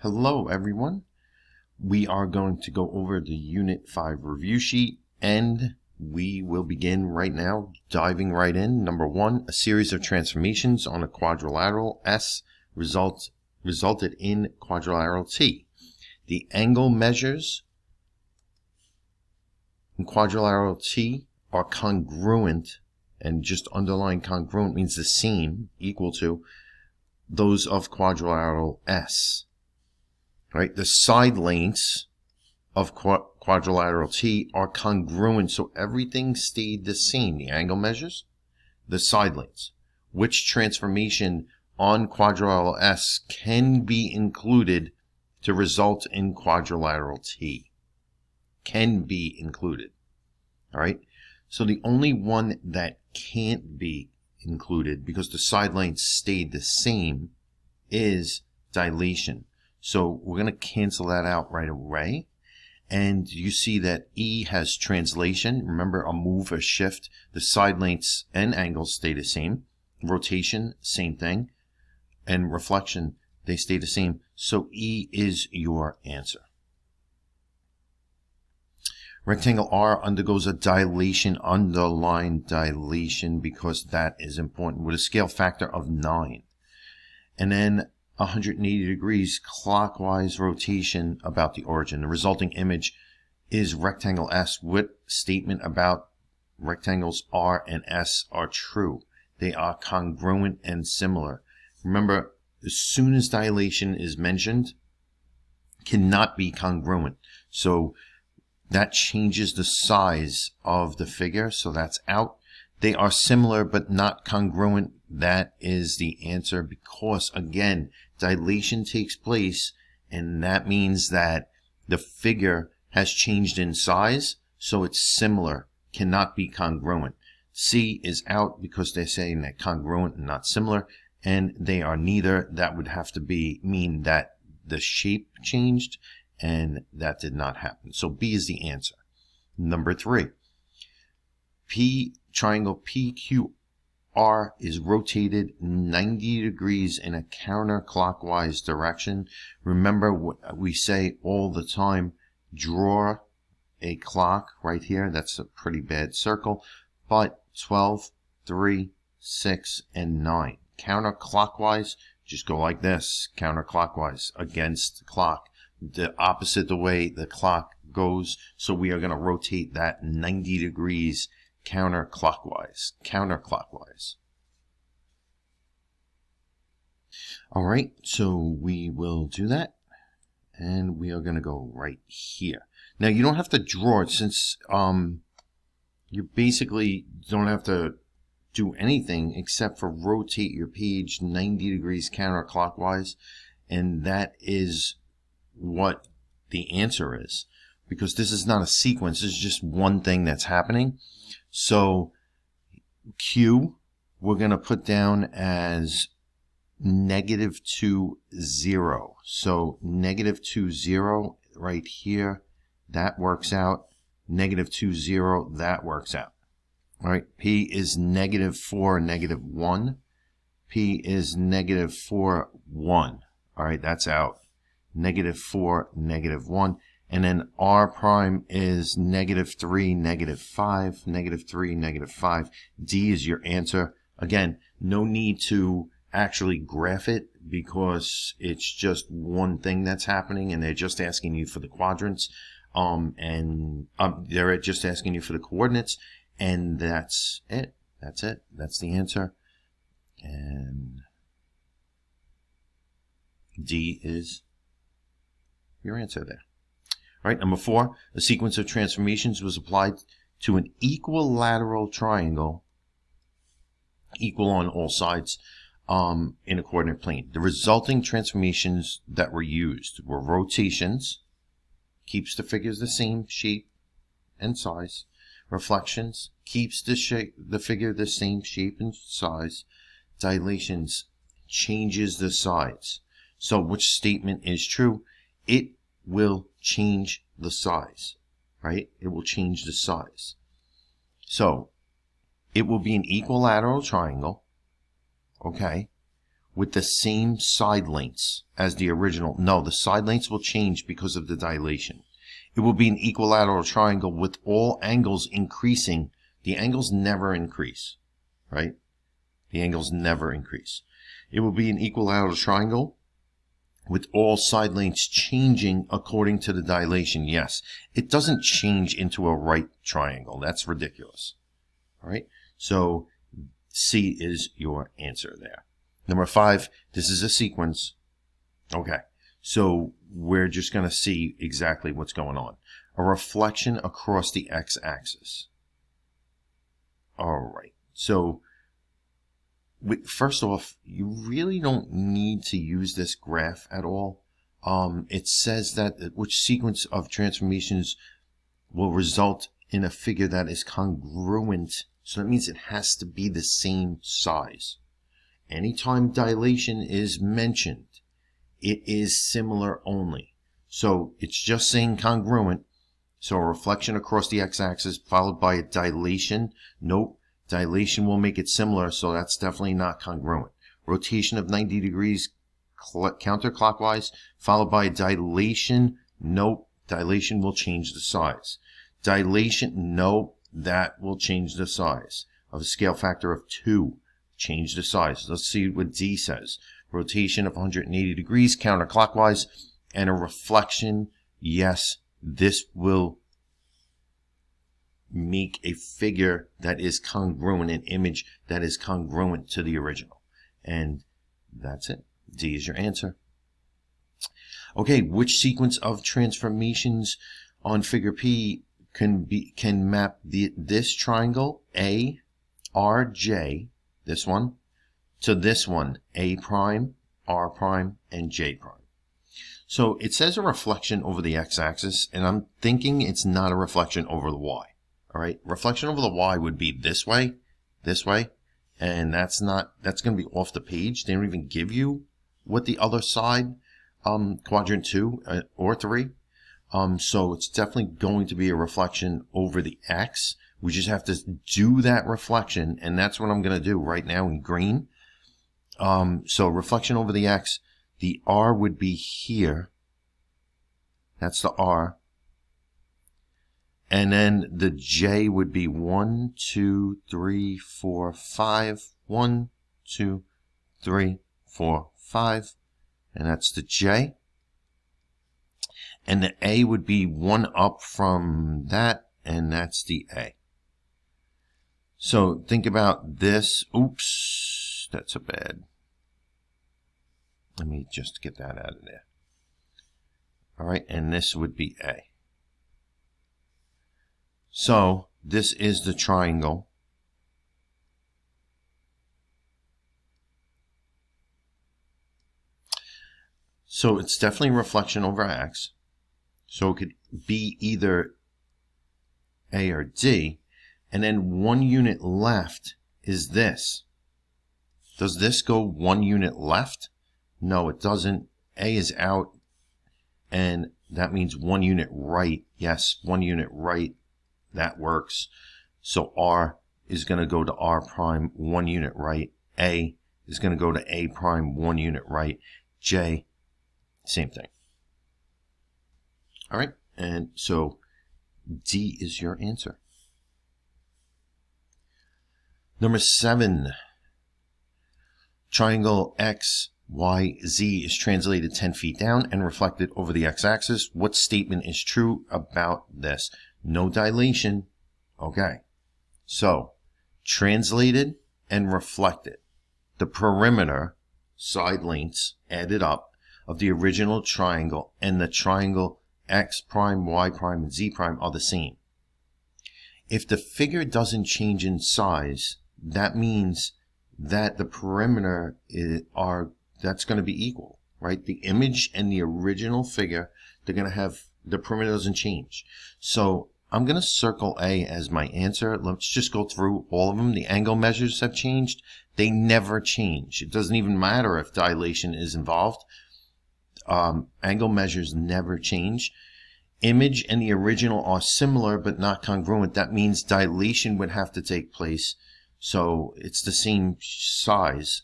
Hello everyone. We are going to go over the Unit 5 review sheet, and we will begin right now, diving right in. Number 1, a series of transformations on a quadrilateral S resulted in quadrilateral T. The angle measures in quadrilateral T are congruent, and just underline congruent means the same, equal to those of quadrilateral S. Right? The side lengths of quadrilateral T are congruent, so everything stayed the same. The angle measures, the side lengths. Which transformation on quadrilateral S can be included to result in quadrilateral T? Can be included. All right? So the only one that can't be included, because the side lengths stayed the same, is dilation. So we're going to cancel that out right away. And you see that E has translation. Remember, a move, a shift. The side lengths and angles stay the same. Rotation, same thing. And reflection, they stay the same. So E is your answer. Rectangle R undergoes a dilation, underline dilation, because that is important, with a scale factor of 9. And then 180 degrees clockwise rotation about the origin. The resulting image is rectangle S. What statement about rectangles R and S are true? They are congruent and similar. Remember, as soon as dilation is mentioned, cannot be congruent. So that changes the size of the figure, so that's out. They are similar but not congruent. That is the answer, because, again, dilation takes place, and that means that the figure has changed in size, so it's similar, cannot be congruent. C is out because they're saying that congruent and not similar, and they are neither. That would have to mean that the shape changed, and that did not happen. So B is the answer. Number 3. Triangle PQR is rotated 90 degrees in a counterclockwise direction. Remember what we say all the time, draw a clock right here. That's a pretty bad circle, but 12, 3, 6, and 9. Counterclockwise, just go like this, counterclockwise, against the clock, the opposite the way the clock goes. So we are going to rotate that 90 degrees counterclockwise. All right, so we will do that, and we are going to go right here. Now you don't have to draw it, since you basically don't have to do anything except for rotate your page 90 degrees counterclockwise, and that is what the answer is, because this is not a sequence. This is just one thing that's happening. So Q, we're going to put down as -2, 0. So -2, 0 right here, that works out. -2, 0, that works out. All right, P is -4, -1. P is -4, 1. All right, that's out. -4, -1. And then R prime is -3, -5, -3, -5. D is your answer. Again, no need to actually graph it, because it's just one thing that's happening, and they're just asking you for the quadrants, they're just asking you for the coordinates, and that's it. That's it. That's the answer. And D is your answer there. All right, number 4, a sequence of transformations was applied to an equilateral triangle, equal on all sides, in a coordinate plane. The resulting transformations that were used were rotations, keeps the figures the same shape and size. Reflections, keeps the figure the same shape and size. Dilations, changes the size. So which statement is true? It will change the size, right? It will change the size. So it will be an equilateral triangle, okay, with the same side lengths as the original. No, the side lengths will change because of the dilation. It will be an equilateral triangle with all angles increasing. The angles never increase, right? The angles never increase. It will be an equilateral triangle with all side lengths changing according to the dilation. Yes, it doesn't change into a right triangle. That's ridiculous. All right, so C is your answer there. Number 5, this is a sequence. Okay, so we're just going to see exactly what's going on. A reflection across the x-axis. All right, so first off, you really don't need to use this graph at all. It says that which sequence of transformations will result in a figure that is congruent. So that means it has to be the same size. Anytime dilation is mentioned, it is similar only. So it's just saying congruent. So a reflection across the x-axis followed by a dilation. Nope. Dilation will make it similar, so that's definitely not congruent. Rotation of 90 degrees counterclockwise, followed by a dilation. Nope, dilation will change the size. Dilation, nope, that will change the size. Of a scale factor of 2, change the size. Let's see what D says. Rotation of 180 degrees counterclockwise, and a reflection. Yes, this will make a figure that is congruent, an image that is congruent to the original. And that's it. D is your answer. Okay, which sequence of transformations on figure P can map this triangle A, R, J, this one, to this one, A prime, R prime, and J prime? So it says a reflection over the x-axis, and I'm thinking it's not a reflection over the y. All right, reflection over the y would be this way, and that's going to be off the page. They don't even give you what the other side, quadrant 2 or 3. So it's definitely going to be a reflection over the x. We just have to do that reflection, and that's what I'm going to do right now in green. So reflection over the x, the R would be here. That's the R. And then the J would be 1, 2, 3, 4, 5. 1, 2, 3, 4, 5. And that's the J. And the A would be 1 up from that, and that's the A. So think about this. Oops, that's a bad. Let me just get that out of there. All right, and this would be A. So this is the triangle. So it's definitely a reflection over X. So it could be either A or D. And then 1 unit left is this. Does this go 1 unit left? No, it doesn't. A is out. And that means 1 unit right. Yes, 1 unit right. That works. So R is going to go to R prime 1 unit right. A is going to go to A prime 1 unit right. J, same thing. All right. And so D is your answer. Number 7. Triangle X, Y, Z is translated 10 feet down and reflected over the x-axis. What statement is true about this? No dilation. Okay. So, translated and reflected. The perimeter, side lengths added up, of the original triangle and the triangle X prime, Y prime, and Z prime are the same. If the figure doesn't change in size, that means that the perimeter that's going to be equal, right? The image and the original figure, they're going to have, the perimeter doesn't change. So I'm going to circle A as my answer. Let's just go through all of them. The angle measures have changed. They never change. It doesn't even matter if dilation is involved. Angle measures never change. Image and the original are similar but not congruent. That means dilation would have to take place. So it's the same size.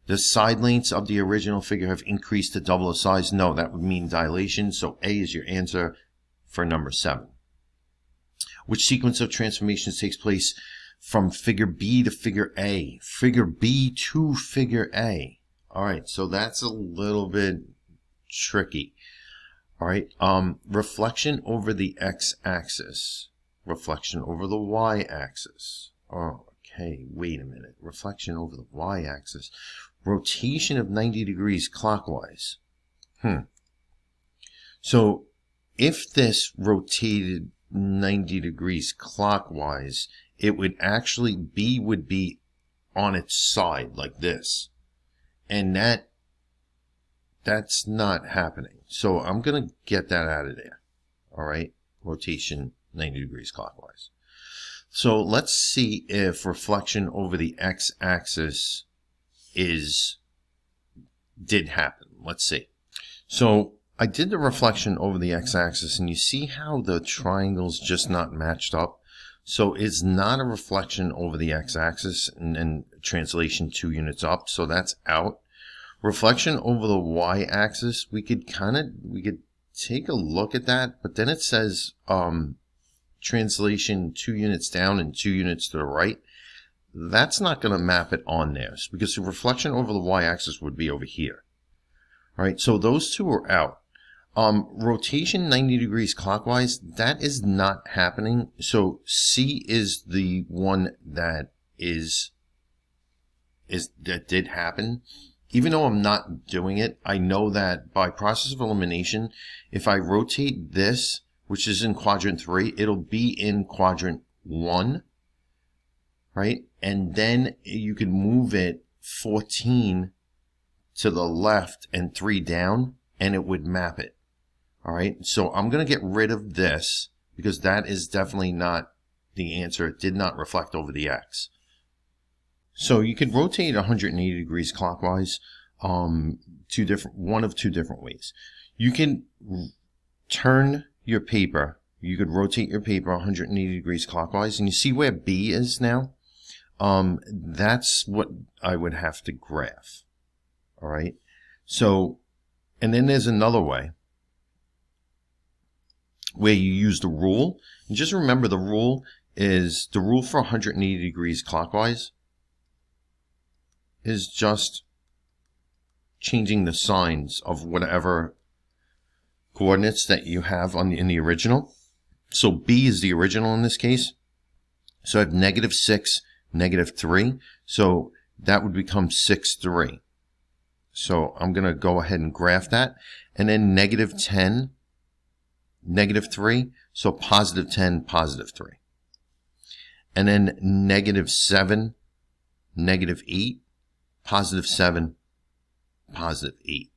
The side lengths of the original figure have increased to double the size. No, that would mean dilation. So A is your answer for number 7. Which sequence of transformations takes place from figure B to figure A? Figure B to figure A. All right, so that's a little bit tricky. All right, reflection over the x-axis, reflection over the y-axis. Oh, okay, wait a minute. Reflection over the y-axis, rotation of 90 degrees clockwise. So if this rotated 90 degrees clockwise, it would actually B would be on its side like this, and that's not happening. So I'm going to get that out of there. All right, rotation 90 degrees clockwise. So let's see if reflection over the x-axis did happen. Let's see. So I did the reflection over the x-axis, and you see how the triangle's just not matched up. So it's not a reflection over the x-axis and translation 2 units up, so that's out. Reflection over the y-axis, we could take a look at that, but then it says translation 2 units down and 2 units to the right. That's not going to map it on there, because the reflection over the y-axis would be over here. All right, so those two are out. Rotation 90 degrees clockwise, that is not happening. So C is the one that that did happen. Even though I'm not doing it, I know that by process of elimination, if I rotate this, which is in quadrant 3, it'll be in quadrant 1, right? And then you can move it 14 to the left and 3 down, and it would map it. All right, so I'm going to get rid of this because that is definitely not the answer. It did not reflect over the x. So you could rotate 180 degrees clockwise one of two different ways. You can turn your paper. You could rotate your paper 180 degrees clockwise, and you see where B is now? That's what I would have to graph. All right, so, and then there's another way where you use the rule. And just remember, the rule for 180 degrees clockwise is just changing the signs of whatever coordinates that you have in the original. So B is the original in this case. So I have -6, -3. So that would become 6, 3. So I'm going to go ahead and graph that. And then -10, -3. So +10, +3. And then -7, -8. +7, +8.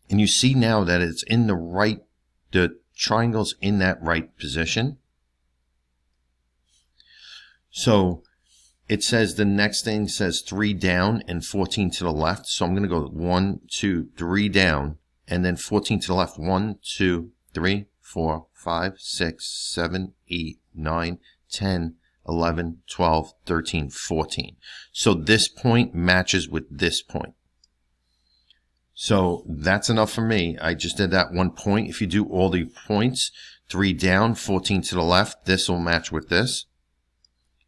And you see now that it's in the triangle's in that right position. So it says the next thing says 3 down and 14 to the left. So I'm going to go 1, 2, 3 down, and then 14 to the left. 1, 2, 3, 4, 5, 6, 7, 8, 9, 10, 11, 12, 13, 14. So this point matches with this point. So that's enough for me. I just did that one point. If you do all the points, 3 down, 14 to the left, this will match with this.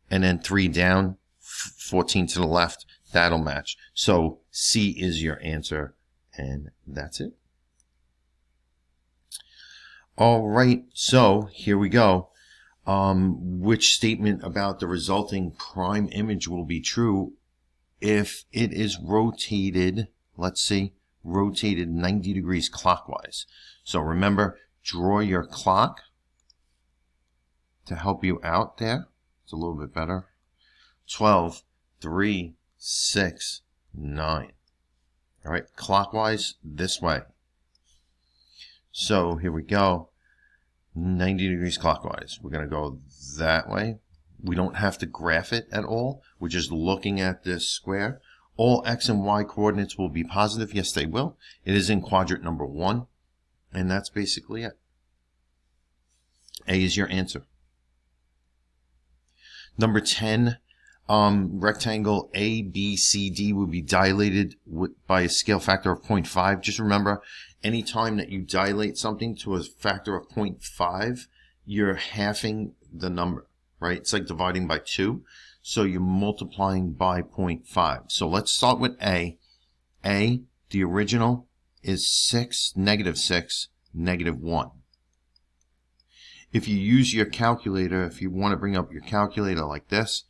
And then 3 down, 14 to the left, that'll match. So C is your answer, and that's it. All right, so here we go. Which statement about the resulting prime image will be true if it is rotated, let's see, rotated 90 degrees clockwise. So remember, draw your clock to help you out there. It's a little bit better. 12, 3, 6, 9. All right, clockwise this way. So here we go. 90 degrees clockwise. We're going to go that way. We don't have to graph it at all. We're just looking at this square. All x and y coordinates will be positive. Yes, they will. It is in quadrant number 1. And that's basically it. A is your answer. Number 10, rectangle ABCD would be dilated by a scale factor of 0.5. Just remember, anytime that you dilate something to a factor of 0.5, you're halving the number, right? It's like dividing by 2. So you're multiplying by 0.5. So let's start with A. A, the original, is 6, -6, -1. If you use your calculator, if you want to bring up your calculator like this,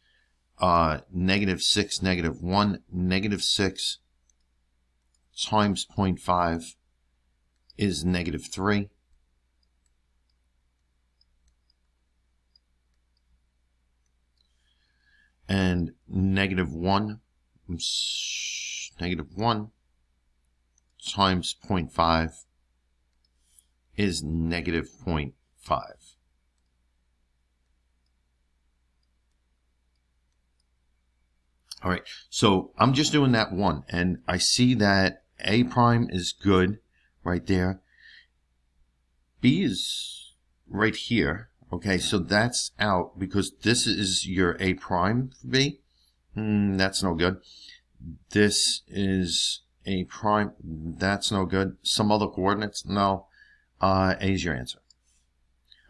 -6, -1, -6 times 0.5 is -3. And -1 times 0.5 is -0.5. All right, so I'm just doing that one, and I see that A prime is good right there. B is right here. Okay, so that's out because this is your A prime for B. That's no good. This is A prime. That's no good. Some other coordinates? No. A is your answer.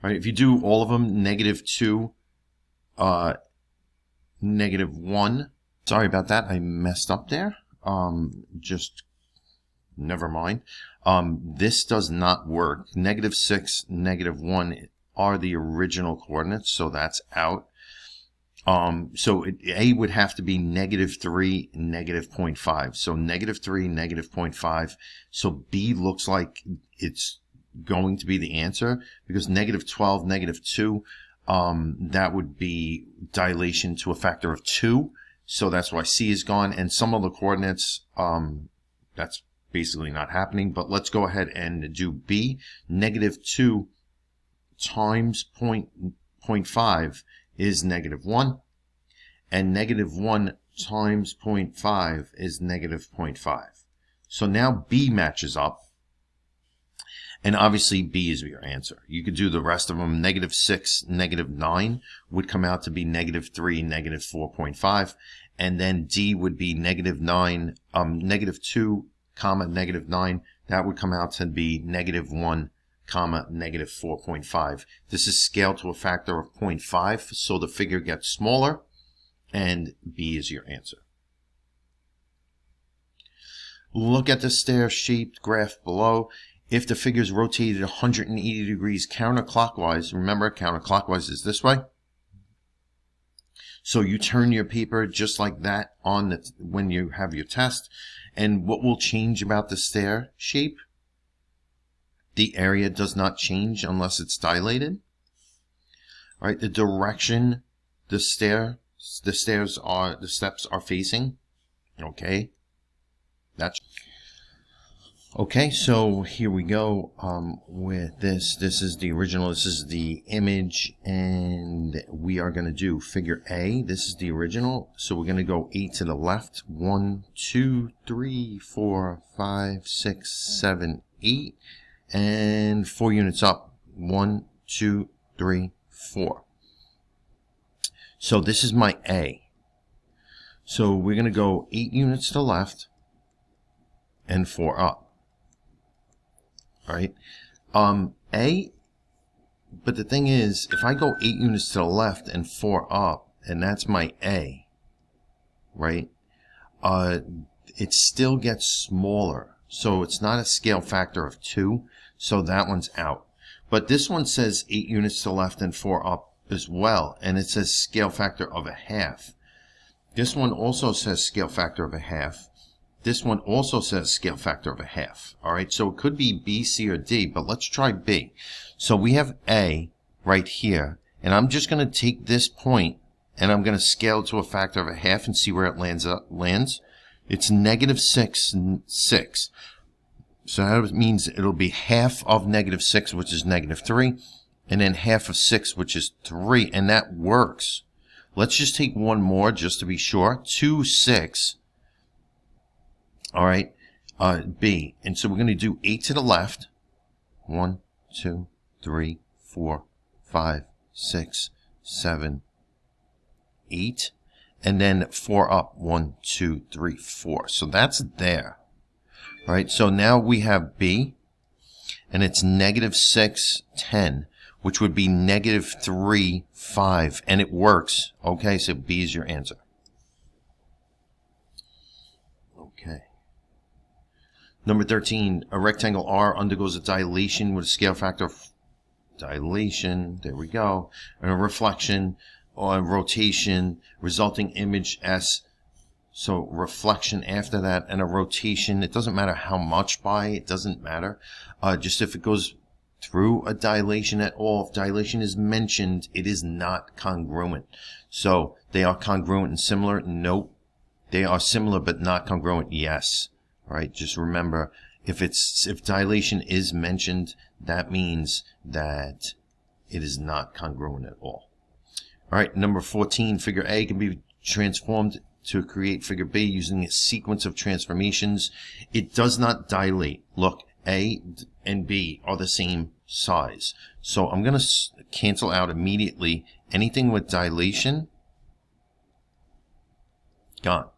All right, if you do all of them, -2, -1. Sorry about that. I messed up there. Just never mind. This does not work. -6, -1 are the original coordinates, so that's out. So A would have to be -3, -0.5. So -3, -0.5. So B looks like it's going to be the answer because -12, -2, that would be dilation to a factor of 2. So that's why C is gone. And some of the coordinates, that's basically not happening. But let's go ahead and do B. -2 times 0.5 is -1. And -1 times 0.5 is -0.5. So now B matches up. And obviously B is your answer. You could do the rest of them. -6, -9 would come out to be -3, -4.5. And then D would be -9, -2, -9. That would come out to be -1, -4.5. This is scaled to a factor of 0.5, so the figure gets smaller, and B is your answer. Look at the stair-shaped graph below. If the figure is rotated 180 degrees counterclockwise, remember counterclockwise is this way. So you turn your paper just like that on when you have your test. And what will change about the stair shape? The area does not change unless it's dilated. All right, the direction the steps are facing. Okay, that's okay. So here we go with this. This is the original. This is the image, and we are going to do figure A. This is the original. So we're going to go 8 to the left. 1, 2, 3, 4, 5, 6, 7, 8. And 4 units up. 1, 2, 3, 4. So this is my A. So we're going to go 8 units to the left and 4 up. All right. A, but the thing is, if I go 8 units to the left and 4 up, and that's my A, right? It still gets smaller. So it's not a scale factor of 2. So that one's out. But this one says 8 units to the left and 4 up as well. And it says scale factor of 1/2. This one also says scale factor of 1/2. This one also says scale factor of 1/2. All right. So it could be B, C, or D. But let's try B. So we have A right here. And I'm just going to take this point and I'm going to scale it to a factor of 1/2 and see where it lands. It's -6, 6. So that means it'll be half of -6, which is -3, and then half of 6, which is 3, and that works. Let's just take one more just to be sure. 2, 6. All right, B. And so we're going to do 8 to the left. 1, 2, 3, 4, 5, 6, 7, 8. and then 4 up. 1, 2, 3, 4. So that's there. All right, so now we have B, and it's -6, 10, which would be -3, 5, and it works. Okay, so B is your answer. Okay. Number 13, a rectangle R undergoes a dilation with a scale factor of dilation, there we go, and a reflection or a rotation, resulting image S. So reflection after that and a rotation. It doesn't matter how much by, it doesn't matter. Just if it goes through a dilation at all, if dilation is mentioned, it is not congruent. So they are congruent and similar? Nope. They are similar but not congruent? Yes. All right, just remember, if dilation is mentioned, that means that it is not congruent at all. All right, number 14, figure A can be transformed to create figure B using a sequence of transformations. It does not dilate. Look, A and B are the same size. So I'm going to cancel out immediately anything with dilation. Gone.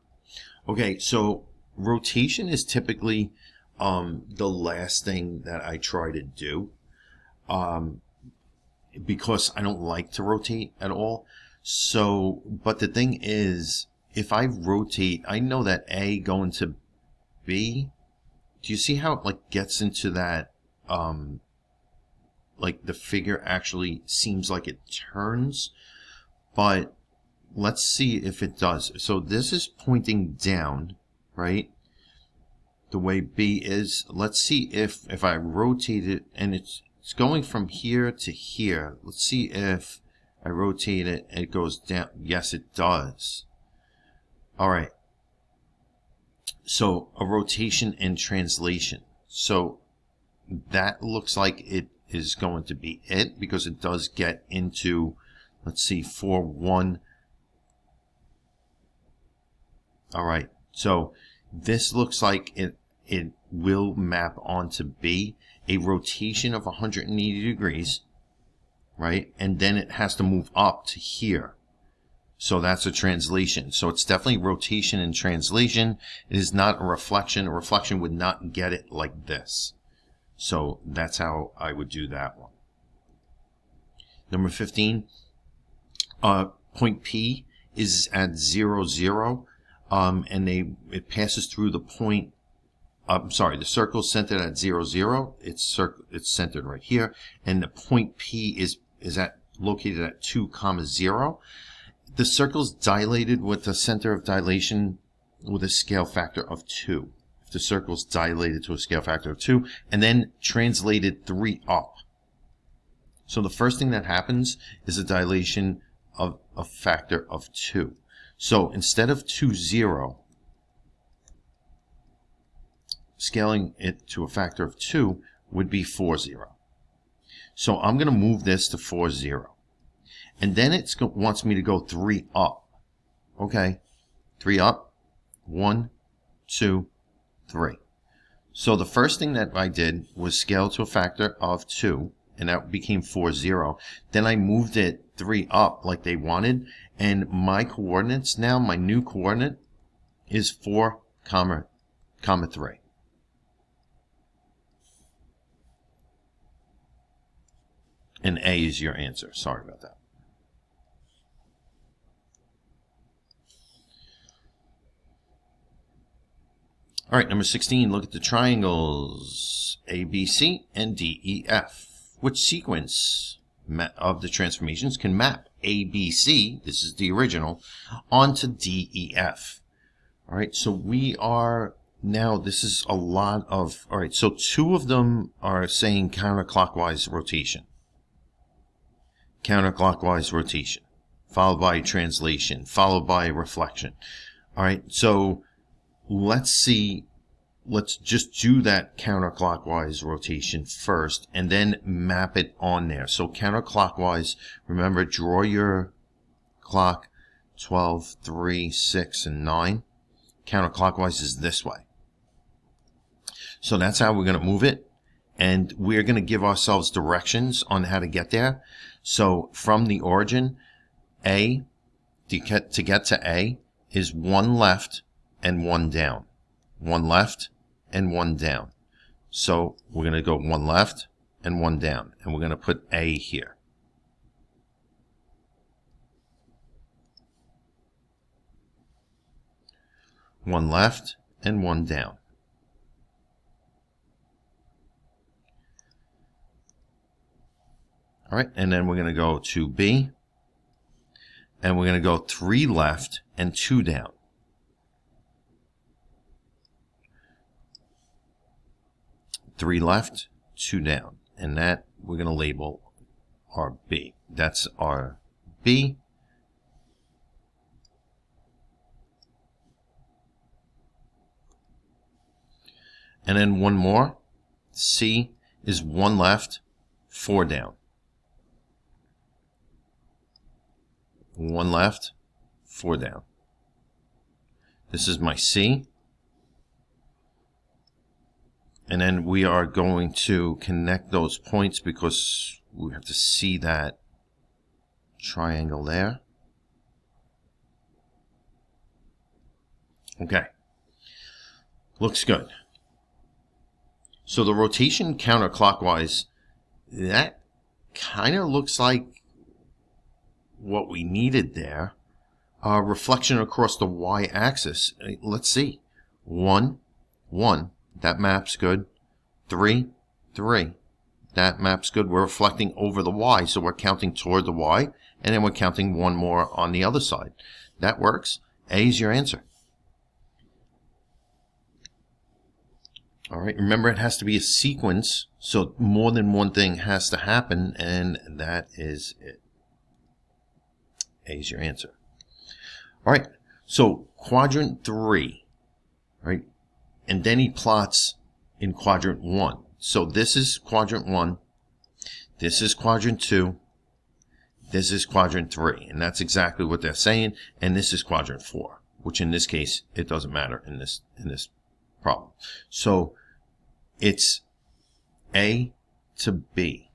Okay, so rotation is typically the last thing that I try to do because I don't like to rotate at all. So, but the thing is, if I rotate, I know that A going to B. Do you see how it like gets into that, like the figure actually seems like it turns? But let's see if it does. So this is pointing down, right? The way B is. Let's see if I rotate it and it's going from here to here. Let's see if I rotate it and it goes down. Yes, it does. All right. So a rotation and translation. So that looks like it is going to be it because it does get into, let's see, 4, 1. All right. So this looks like it will map onto B, a rotation of 180 degrees, right? And then it has to move up to here. So that's a translation. So it's definitely rotation and translation. It is not a reflection. A reflection would not get it like this. So that's how I would do that one. Number 15, point P is at 0, 0, and it passes through the point. I'm sorry, the circle is centered at 0, 0. It's centered right here, and the point P is located at 2, 0. The circle is dilated with the center of dilation with a scale factor of 2. If the circle is dilated to a scale factor of 2, and then translated 3 up. So the first thing that happens is a dilation of a factor of 2. So instead of 2, 0, scaling it to a factor of 2 would be 4, 0. So I'm going to move this to 4, 0. And then it wants me to go 3 up. Okay, 3 up, 1, 2, 3. So the first thing that I did was scale to a factor of 2, and that became 4, 0. Then I moved it 3 up like they wanted, and my coordinates now, my new coordinate is 4, 3. And A is your answer. Sorry about that. All right, number 16, look at the triangles ABC and DEF. Which sequence of the transformations can map ABC, this is the original, onto DEF? All right, so we are now, this is a lot of, all right, so 2 of them are saying counterclockwise rotation. Counterclockwise rotation, followed by translation, followed by reflection. All right, so let's see, let's just do that counterclockwise rotation first and then map it on there. So counterclockwise, remember, draw your clock 12, 3, 6, and 9. Counterclockwise is this way. So that's how we're going to move it. And we're going to give ourselves directions on how to get there. So from the origin, A to get to A is one left and one down. One left and one down. So we're going to go one left and one down. And we're going to put A here. One left and one down. All right, and then we're going to go to B. And we're going to go 3 left and 2 down. Three left, 2 down. And that we're going to label our B. That's our B. And then one more. C is 1 left, 4 down. 1 left, 4 down. This is my C. And then we are going to connect those points because we have to see that triangle there. Okay. Looks good. So the rotation counterclockwise, that kind of looks like what we needed there. Reflection across the y-axis. Let's see. 1, 1. That map's good. 3, 3. That map's good. We're reflecting over the y, so we're counting toward the y, and then we're counting one more on the other side. That works. A is your answer. All right, remember it has to be a sequence, so more than one thing has to happen, and that is it. A is your answer. All right, so quadrant 3, right? And then he plots in quadrant 1. So this is quadrant 1, this is quadrant 2, this is quadrant 3, and that's exactly what they're saying, and this is quadrant 4, which in this case, it doesn't matter in this problem. So it's A to B,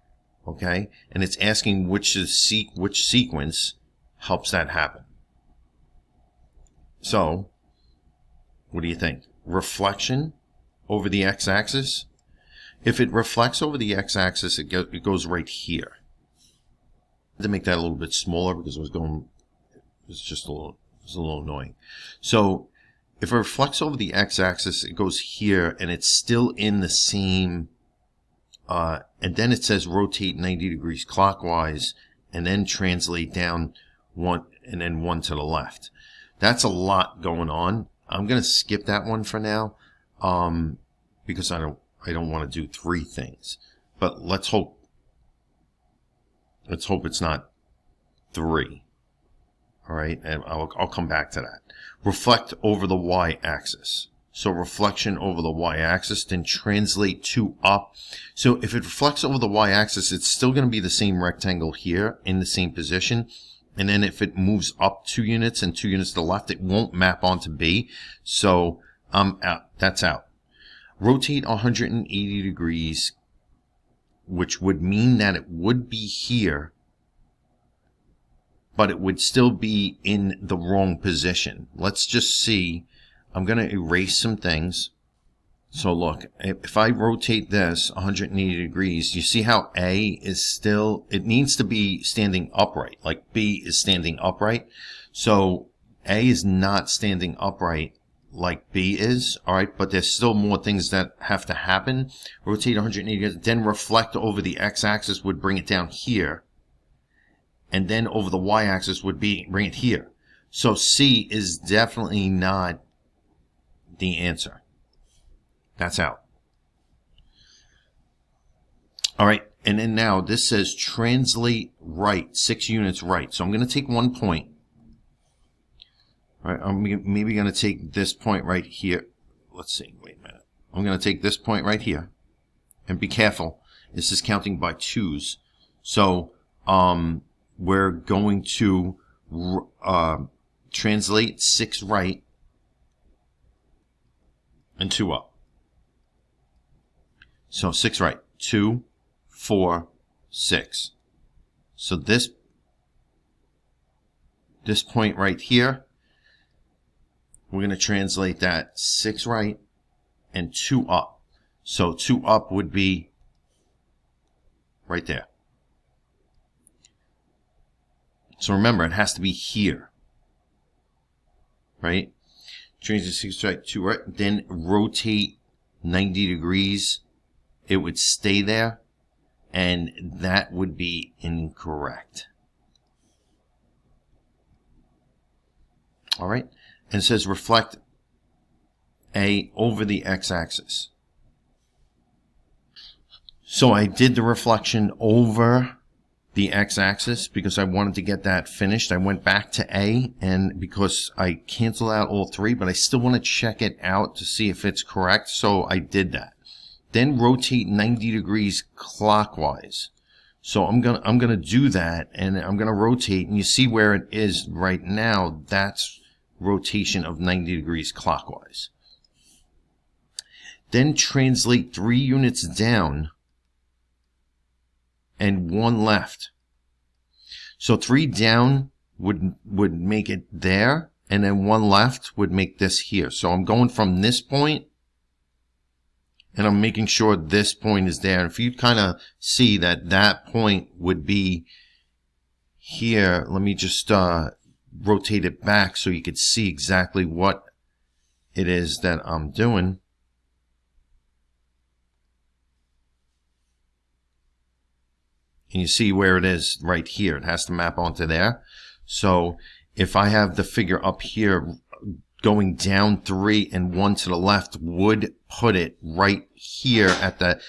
okay? And it's asking which sequence helps that happen. So, what do you think? Reflection over the x-axis? If it reflects over the x-axis, it goes right here. I had to make that a little bit smaller because it was just a little annoying. So, if it reflects over the x-axis, it goes here, and it's still in the same, and then it says rotate 90 degrees clockwise, and then translate down 1, and then 1 to the left. That's a lot going on. I'm going to skip that one for now, because I don't want to do 3 things. But let's hope it's not 3. All right, and I'll come back to that. Reflect over the y-axis. So reflection over the y-axis, then translate 2 up. So if it reflects over the y-axis, it's still going to be the same rectangle here in the same position. And then if it moves up 2 units and 2 units to the left, it won't map onto B. So I'm out. That's out. Rotate 180 degrees, which would mean that it would be here, but it would still be in the wrong position. Let's just see. I'm going to erase some things. So look, if I rotate this 180 degrees, you see how A is still, it needs to be standing upright, like B is standing upright. So A is not standing upright like B is, all right, but there's still more things that have to happen. Rotate 180 degrees, then reflect over the x-axis would bring it down here. And then over the y-axis would bring it here. So C is definitely not the answer. That's out. All right, and then now this says translate right, 6 units right. So I'm going to take 1 point. All right, I'm maybe going to take this point right here. Let's see, wait a minute. I'm going to take this point right here. And be careful, this is counting by 2s. So, we're going to translate 6 right and 2 up. So 6 right, 2, 4, 6. So this this point right here, we're going to translate that 6 right and 2 up. So 2 up would be right there. So remember, it has to be here, right? Translate 6 right, 2 right, then rotate 90 degrees. It would stay there, and that would be incorrect. All right, and it says reflect A over the x-axis. So I did the reflection over the x-axis because I wanted to get that finished. I went back to A, and because I canceled out all 3, but I still want to check it out to see if it's correct, so I did that. Then rotate 90 degrees clockwise. So I'm gonna do that, and I'm gonna rotate, and you see where it is right now. That's rotation of 90 degrees clockwise. Then translate 3 units down and 1 left. So 3 down would make it there, and then 1 left would make this here. So I'm going from this point, and I'm making sure this point is there. And if you kind of see that that point would be here, let me just rotate it back so you could see exactly what it is that I'm doing. And you see where it is right here. It has to map onto there. So if I have the figure up here going down 3 and 1 to the left, would put it right here at that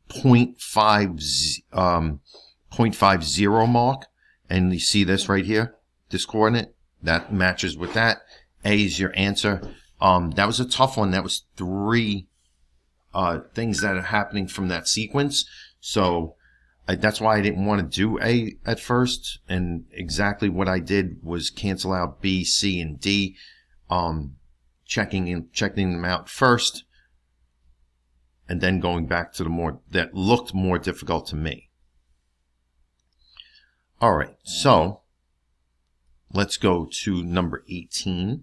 0.50 mark. And you see this right here, this coordinate, that matches with that. A is your answer. That was a tough one. That was 3 things that are happening from that sequence. So that's why I didn't want to do A at first, and exactly what I did was cancel out B, C, and D, checking them out first, and then going back to the more that looked more difficult to me. All right, so let's go to number 18. It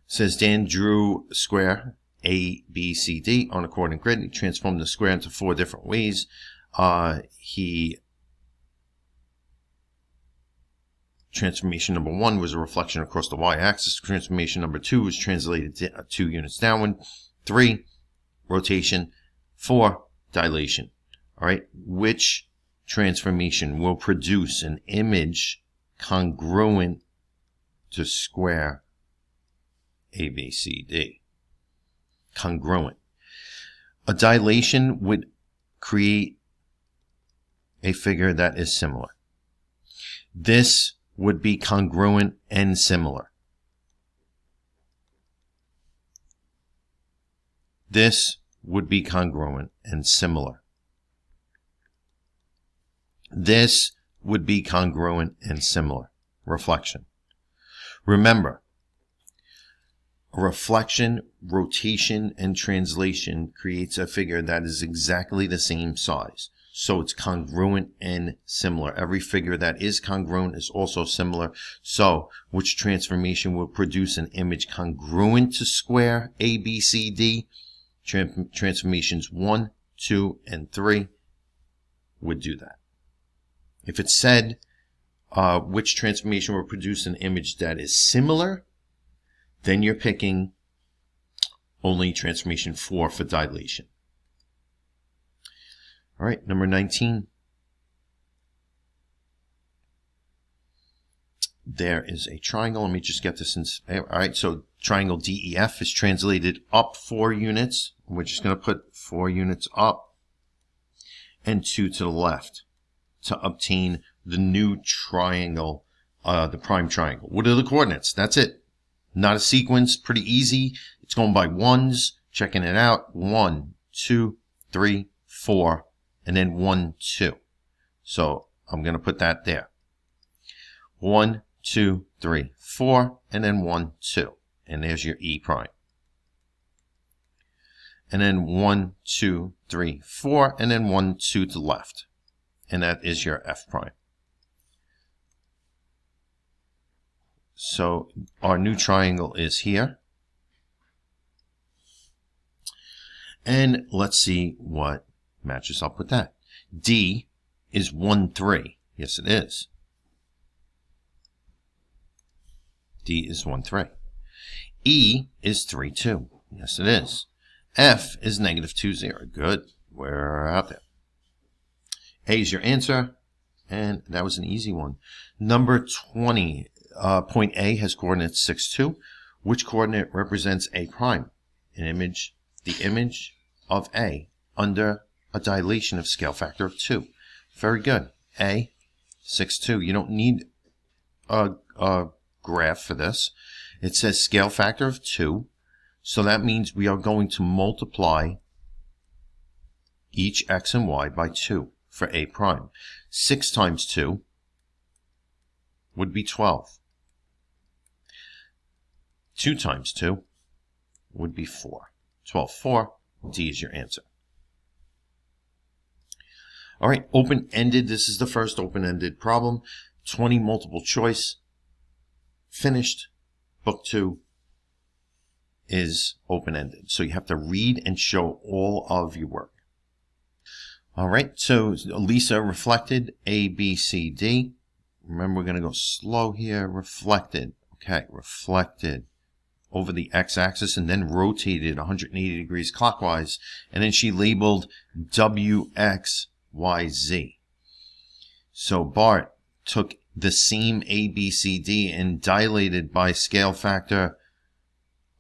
says Dan drew a square A, B, C, D on a coordinate grid. He transformed the square into 4 different ways. Transformation number 1 was a reflection across the y-axis. Transformation number 2 was translated 2 units downward. 3, rotation. 4, dilation. All right, which transformation will produce an image congruent to square ABCD? Congruent. A dilation would create a figure that is similar. This would be congruent and similar. This would be congruent and similar. This would be congruent and similar. Reflection. Remember, reflection, rotation, and translation creates a figure that is exactly the same size. So it's congruent and similar. Every figure that is congruent is also similar. So which transformation will produce an image congruent to square ABCD? Transformations 1, 2, and 3 would do that. If it said which transformation will produce an image that is similar, then you're picking only transformation 4 for dilation. All right, number 19. There is a triangle. Let me just get this in. All right, so triangle DEF is translated up 4 units. We're just going to put 4 units up and 2 to the left to obtain the new triangle, the prime triangle. What are the coordinates? That's it. Not a sequence, pretty easy. It's going by ones, checking it out. 1, 2, 3, 4. And then 1, 2. So I'm going to put that there. 1, 2, 3, 4, and then 1, 2. And there's your E prime. And then 1, 2, 3, 4, and then 1, 2 to the left. And that is your F prime. So our new triangle is here. And let's see what matches up with that. D is 1, 3. Yes, it is. D is 1, 3. E is 3, 2. Yes, it is. F is negative 2, 0. Good. We're out there. A is your answer. And that was an easy one. Number 20. Point A has coordinates 6, 2. Which coordinate represents A prime? The image of A under a dilation of scale factor of 2. Very good. A, 6, 2. You don't need a graph for this. It says scale factor of 2. So that means we are going to multiply each x and y by 2 for A prime. 6 times 2 would be 12. 2 times 2 would be 4. 12, 4. D is your answer. All right, open-ended. This is the first open-ended problem. 20 multiple choice. Finished. Book 2 is open-ended. So you have to read and show all of your work. All right, so Lisa reflected A, B, C, D. Remember, we're going to go slow here. Reflected. Okay, reflected over the x-axis and then rotated 180 degrees clockwise. And then she labeled W, X, Y, Z. So Bart took the same A, B, C, D and dilated by scale factor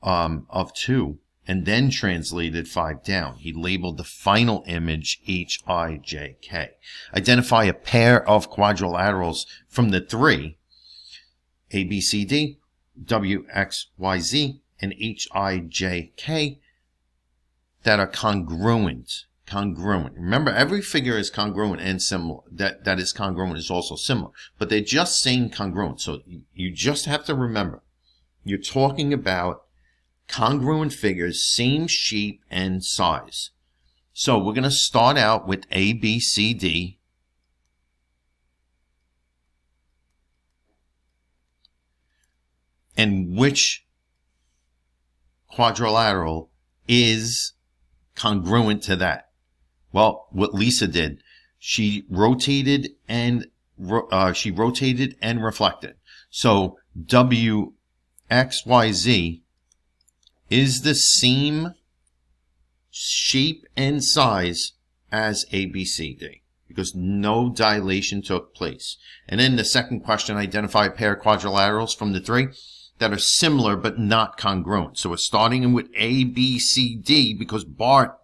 of 2 and then translated 5 down. He labeled the final image H, I, J, K. Identify a pair of quadrilaterals from the 3, A, B, C, D, W, X, Y, Z, and H, I, J, K, that are congruent. Congruent. Remember, every figure is congruent and similar. That is congruent is also similar. But they're just saying congruent. So you just have to remember, you're talking about congruent figures, same shape and size. So we're going to start out with A, B, C, D. And which quadrilateral is congruent to that? Well, what Lisa did, she rotated and reflected. So W, X, Y, Z is the same shape and size as A, B, C, D, because no dilation took place. And then the second question, identify a pair of quadrilaterals from the 3 that are similar but not congruent. So we're starting with A, B, C, D because Bart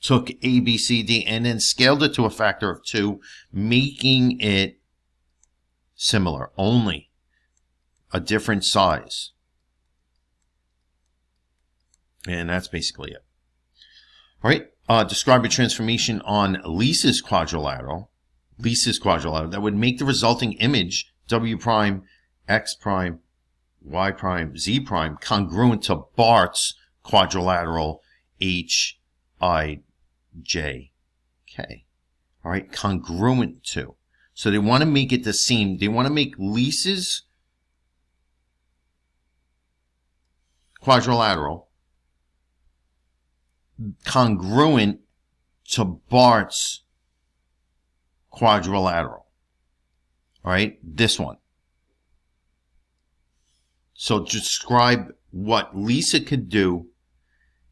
took A, B, C, D and then scaled it to a factor of 2, making it similar, only a different size. And that's basically it. All right, describe a transformation on Lisa's quadrilateral that would make the resulting image W prime, X prime, Y prime, Z prime congruent to Bart's quadrilateral H, I, J, K. All right, congruent to. So they want to make it the same. They want to make Lisa's quadrilateral congruent to Bart's quadrilateral. All right, this one. So describe what Lisa could do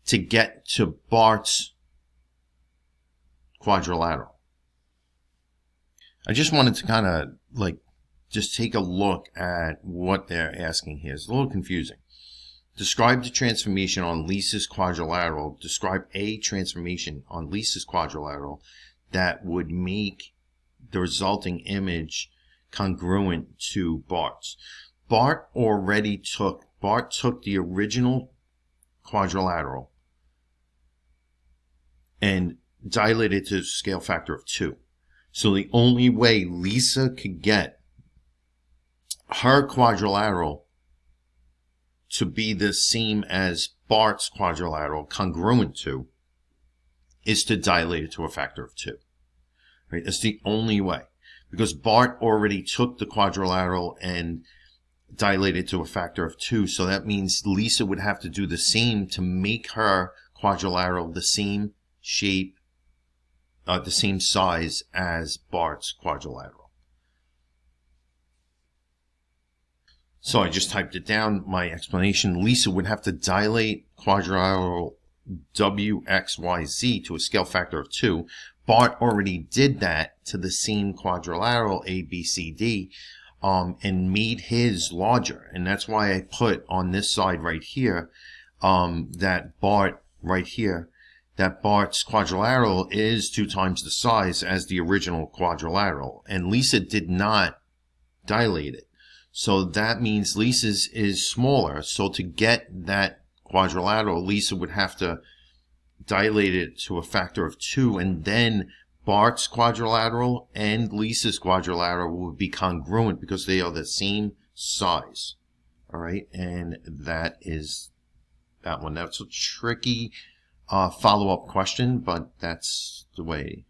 to get to Bart's quadrilateral. I just wanted to kind of just take a look at what they're asking here. It's a little confusing. Describe the transformation on Lisa's quadrilateral. Describe a transformation on Lisa's quadrilateral that would make the resulting image congruent to Bart's. Bart took the original quadrilateral and dilated to a scale factor of 2. So the only way Lisa could get her quadrilateral to be the same as Bart's quadrilateral, congruent to, is to dilate it to a factor of 2. Right? That's the only way. Because Bart already took the quadrilateral and dilated to a factor of 2. So that means Lisa would have to do the same to make her quadrilateral the same shape, the same size as Bart's quadrilateral. So I just typed it down, my explanation. Lisa would have to dilate quadrilateral WXYZ to a scale factor of 2. Bart already did that to the same quadrilateral ABCD and made his larger. And that's why I put on this side right here that Bart right here, that Bart's quadrilateral is 2 times the size as the original quadrilateral. And Lisa did not dilate it. So that means Lisa's is smaller. So to get that quadrilateral, Lisa would have to dilate it to a factor of 2, and then Bart's quadrilateral and Lisa's quadrilateral would be congruent because they are the same size. All right, and that is that one. That's a tricky follow-up question, but that's the way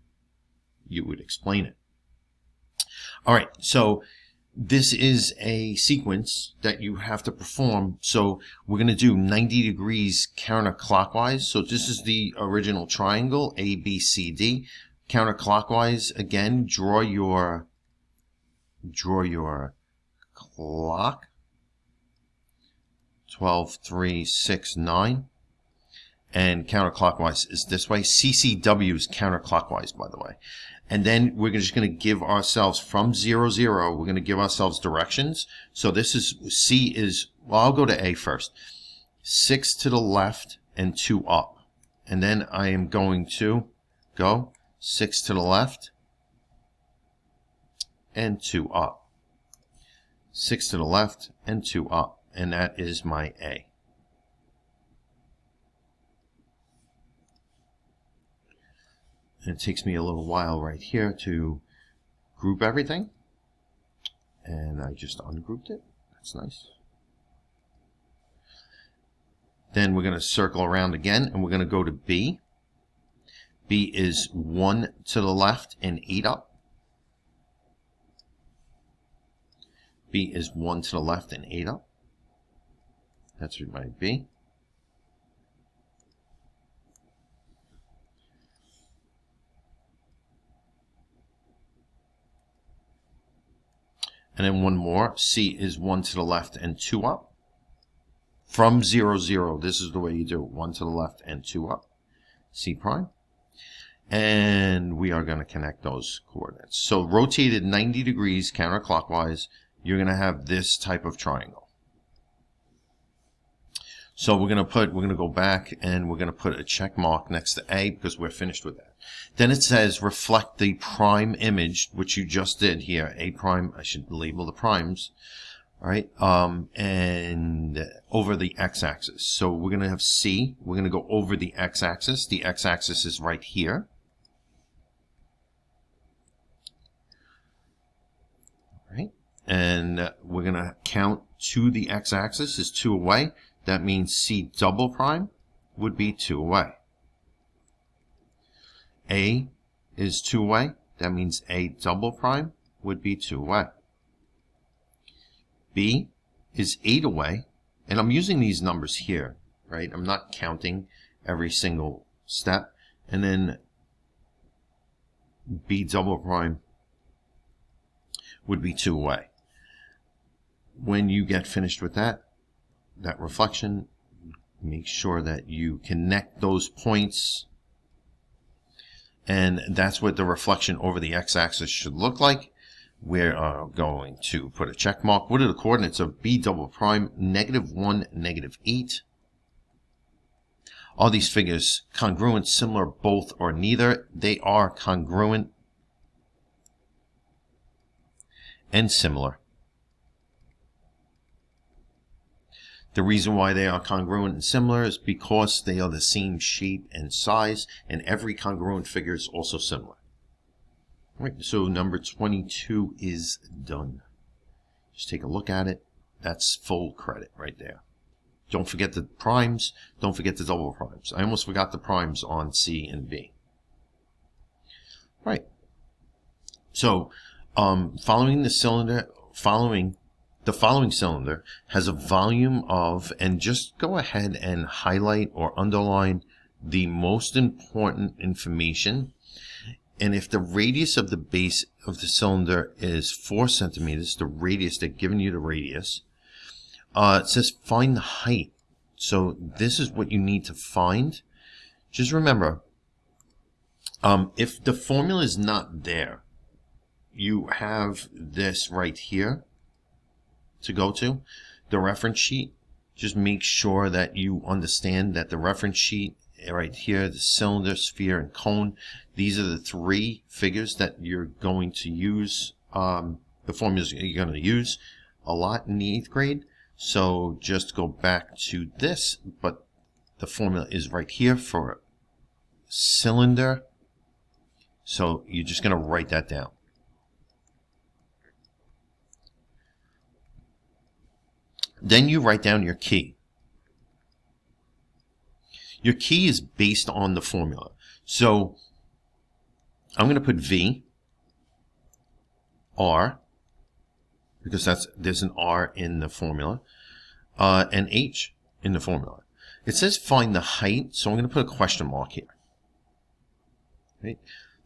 you would explain it. All right, so this is a sequence that you have to perform. So we're going to do 90 degrees counterclockwise. So this is the original triangle, ABCD. Counterclockwise, again, draw your clock. 12, 3, 6, 9. And counterclockwise is this way. CCW is counterclockwise, by the way. And then we're just going to give ourselves from 0, 0, we're going to give ourselves directions. So this is, C is, well, I'll go to A first. 6 to the left and 2 up. And then I am going to go 6 to the left and 2 up. 6 to the left and 2 up. And that is my A. And it takes me a little while right here to group everything. And I just ungrouped it. That's nice. Then we're going to circle around again, and we're going to go to B. B is 1 to the left and 8 up. B is 1 to the left and 8 up. That's my B. And then one more. C is 1 to the left and 2 up. From 0, 0, this is the way you do it. 1 to the left and 2 up. C prime. And we are going to connect those coordinates. So rotated 90 degrees counterclockwise, you're going to have this type of triangle. So we're going to go back and we're going to put a check mark next to A because we're finished with that. Then it says reflect the prime image, which you just did here. A prime, I should label the primes. All right. And over the x-axis. So we're going to have C. We're going to go over the x-axis. The x-axis is right here. All right. And we're going to count to the x-axis is 2 away. That means C double prime would be 2 away. A is 2 away. That means A double prime would be 2 away. B is 8 away. And I'm using these numbers here, right? I'm not counting every single step. And then B double prime would be 2 away. When you get finished with that reflection, make sure that you connect those points, and that's what the reflection over the x-axis should look like. We're going to put a check mark. What are the coordinates of B double prime? -1, -8. Are these figures congruent, similar, both, or neither? They are congruent and similar. The reason why they are congruent and similar is because they are the same shape and size, and every congruent figure is also similar. All right, so number 22 is done. Just take a look at it. That's full credit right there. Don't forget the primes. Don't forget the double primes. I almost forgot the primes on C and B. All right. So following the cylinder, following the following cylinder has a volume of, and just go ahead and highlight or underline the most important information. And if the radius of the base of the cylinder is 4 centimeters, the radius, they're giving you the radius, it says find the height. So this is what you need to find. Just remember, if the formula is not there, you have this right here to go to, the reference sheet. Just make sure that you understand that the reference sheet right here, the cylinder, sphere, and cone, these are the 3 figures that you're going to use, the formulas you're going to use a lot in the 8th grade. So just go back to this, but the formula is right here for cylinder. So you're just going to write that down. Then you write down your key. Your key is based on the formula. So I'm going to put V, R, because there's an R in the formula, and H in the formula. It says find the height, so I'm going to put a question mark here. Right?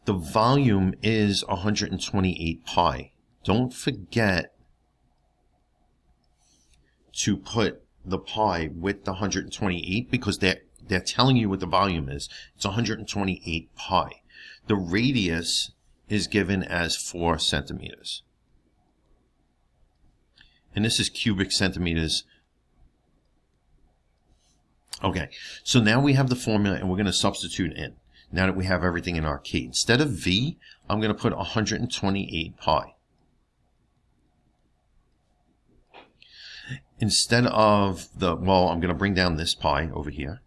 The volume is 128 pi. Don't forget to put the pi with the 128 because they're telling you what the volume is. It's 128 pi. The radius is given as 4 centimeters. And this is cubic centimeters. Okay, so now we have the formula and we're going to substitute in. Now that we have everything in our key. Instead of V, I'm going to put 128 pi. Instead of I'm going to bring down this pi over here.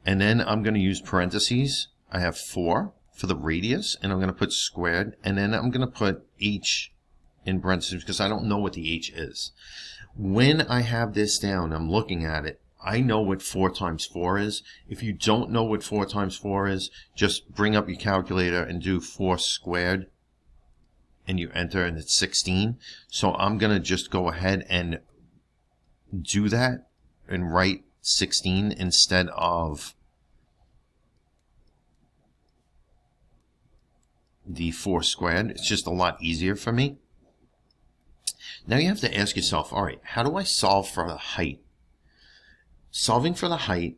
And then I'm going to use parentheses. I have 4 for the radius, and I'm going to put squared, and then I'm going to put H in parentheses because I don't know what the H is. When I have this down, I'm looking at it, I know what 4 times 4 is. If you don't know what 4 times 4 is, just bring up your calculator and do 4 squared, and you enter, and it's 16. So I'm going to just go ahead and do that and write 16 instead of the 4 squared. It's just a lot easier for me. Now you have to ask yourself, all right, how do I solve for the height? Solving for the height,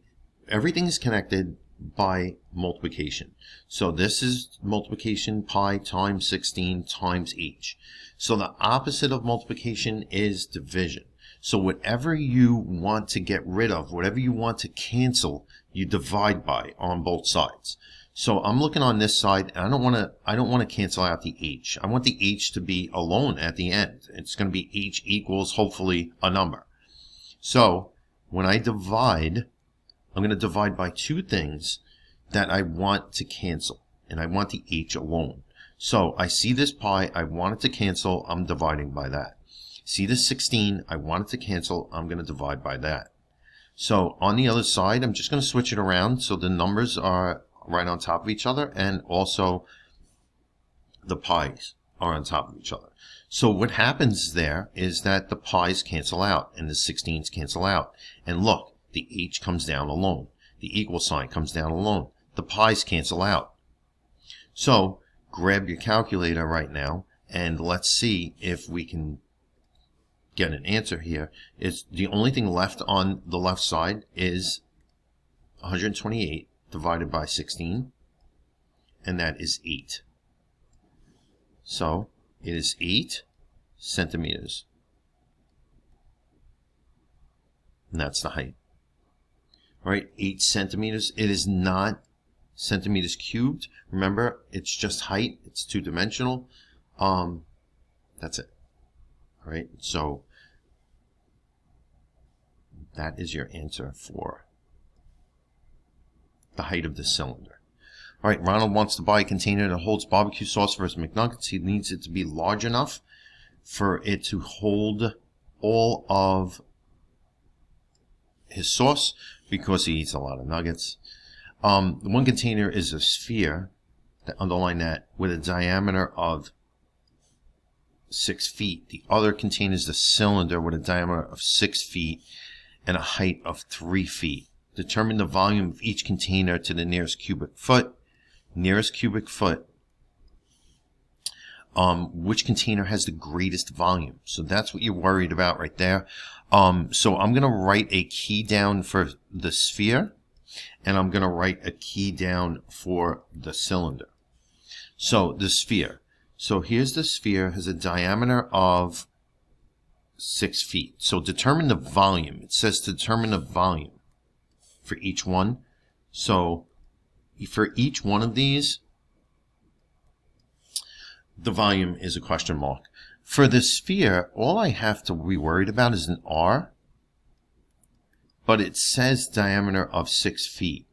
everything is connected by multiplication. So this is multiplication, pi times 16 times h. So the opposite of multiplication is division. So whatever you want to get rid of, whatever you want to cancel, you divide by on both sides. So I'm looking on this side, and I don't want to cancel out the h. I want the h to be alone at the end. It's going to be h equals hopefully a number. So when I divide, I'm going to divide by 2 things that I want to cancel, and I want the h alone. So I see this pi, I want it to cancel, I'm dividing by that. See this 16, I want it to cancel, I'm going to divide by that. So on the other side, I'm just going to switch it around so the numbers are right on top of each other, and also the pi's are on top of each other. So what happens there is that the pi's cancel out and the 16s cancel out. And look, the h comes down alone. The equal sign comes down alone. The pi's cancel out. So grab your calculator right now and let's see if we can get an answer here. It's the only thing left on the left side is 128 divided by 16, and that is 8. So it is 8 centimeters. And that's the height. All right, 8 centimeters. It is not centimeters cubed. Remember, it's just height. It's 2-dimensional. That's it. All right, so that is your answer for the height of the cylinder. All right, Ronald wants to buy a container that holds barbecue sauce for his McNuggets. He needs it to be large enough for it to hold all of his sauce because he eats a lot of nuggets. The one container is a sphere, that underline that, with a diameter of 6 feet. The other container is the cylinder with a diameter of 6 feet and a height of 3 feet. Determine the volume of each container to the nearest cubic foot. Nearest cubic foot. Which container has the greatest volume? So that's what you're worried about right there. So I'm going to write a key down for the sphere, and I'm going to write a key down for the cylinder. So the sphere. So here's the sphere, has a diameter of 6 feet. So determine the volume. It says to determine the volume for each one. So for each one of these, the volume is a question mark. For the sphere, all I have to be worried about is an R, but it says diameter of 6 feet.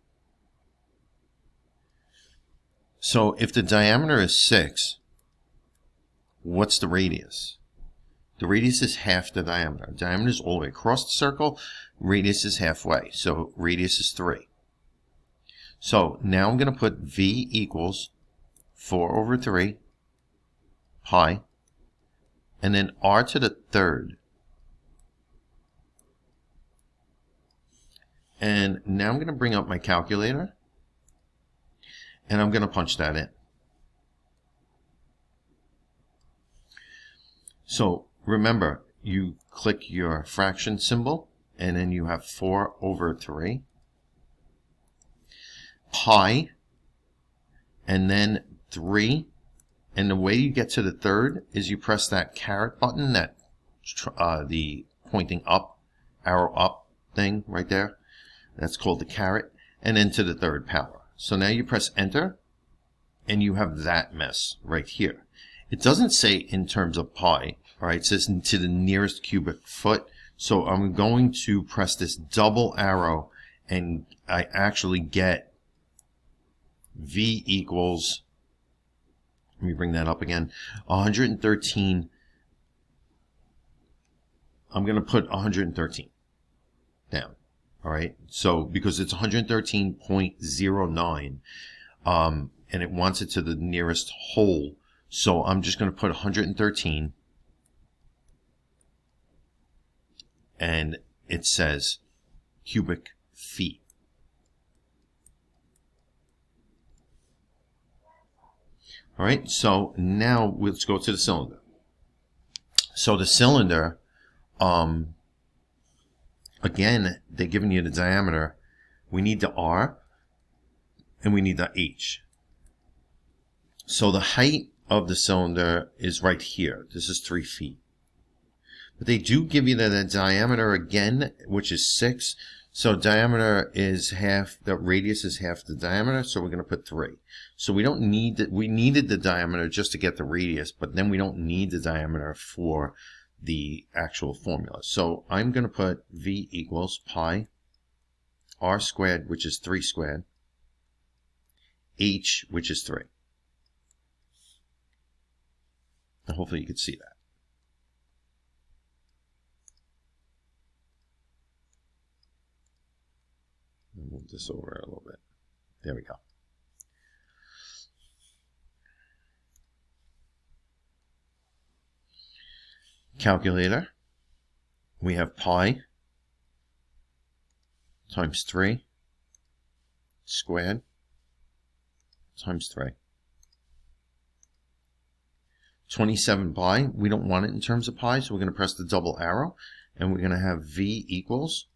So if the diameter is 6, what's the radius? The radius is half the diameter. Diameter is all the way across the circle. Radius is halfway. So radius is 3. So now I'm going to put V equals 4 over 3 pi, and then R to the third. And now I'm going to bring up my calculator, and I'm going to punch that in. So remember, you click your fraction symbol, and then you have 4 over 3 pi, and then 3. And the way you get to the third is you press that caret button, that the pointing up, arrow up thing right there. That's called the caret. And then to the third power. So now you press enter, and you have that mess right here. It doesn't say in terms of pi, all right? It says to the nearest cubic foot. So I'm going to press this double arrow, and I actually get V equals, let me bring that up again, 113. I'm going to put 113 down. All right. So because it's 113.09, and it wants it to the nearest whole. So I'm just going to put 113, and it says cubic feet. All right, so now let's go to the cylinder. So the cylinder, again, they're giving you the diameter. We need the R, and we need the H. So the height of the cylinder is right here. This is 3 feet. But they do give you the diameter again, which is 6. So diameter is half, the radius is half the diameter, so we're going to put 3. So we don't need that. We needed the diameter just to get the radius, but then we don't need the diameter for the actual formula. So I'm going to put V equals pi R squared, which is 3 squared, H, which is 3. And hopefully you can see that. Move this over a little bit. There we go. Calculator. We have pi times 3 squared times 3. 27 pi. We don't want it in terms of pi, so we're going to press the double arrow, and we're going to have V equals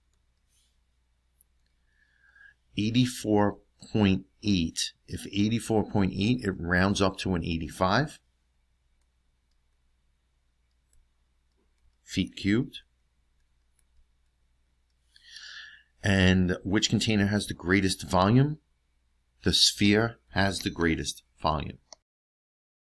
84.8. If 84.8, it rounds up to an 85 feet cubed. And which container has the greatest volume? The sphere has the greatest volume.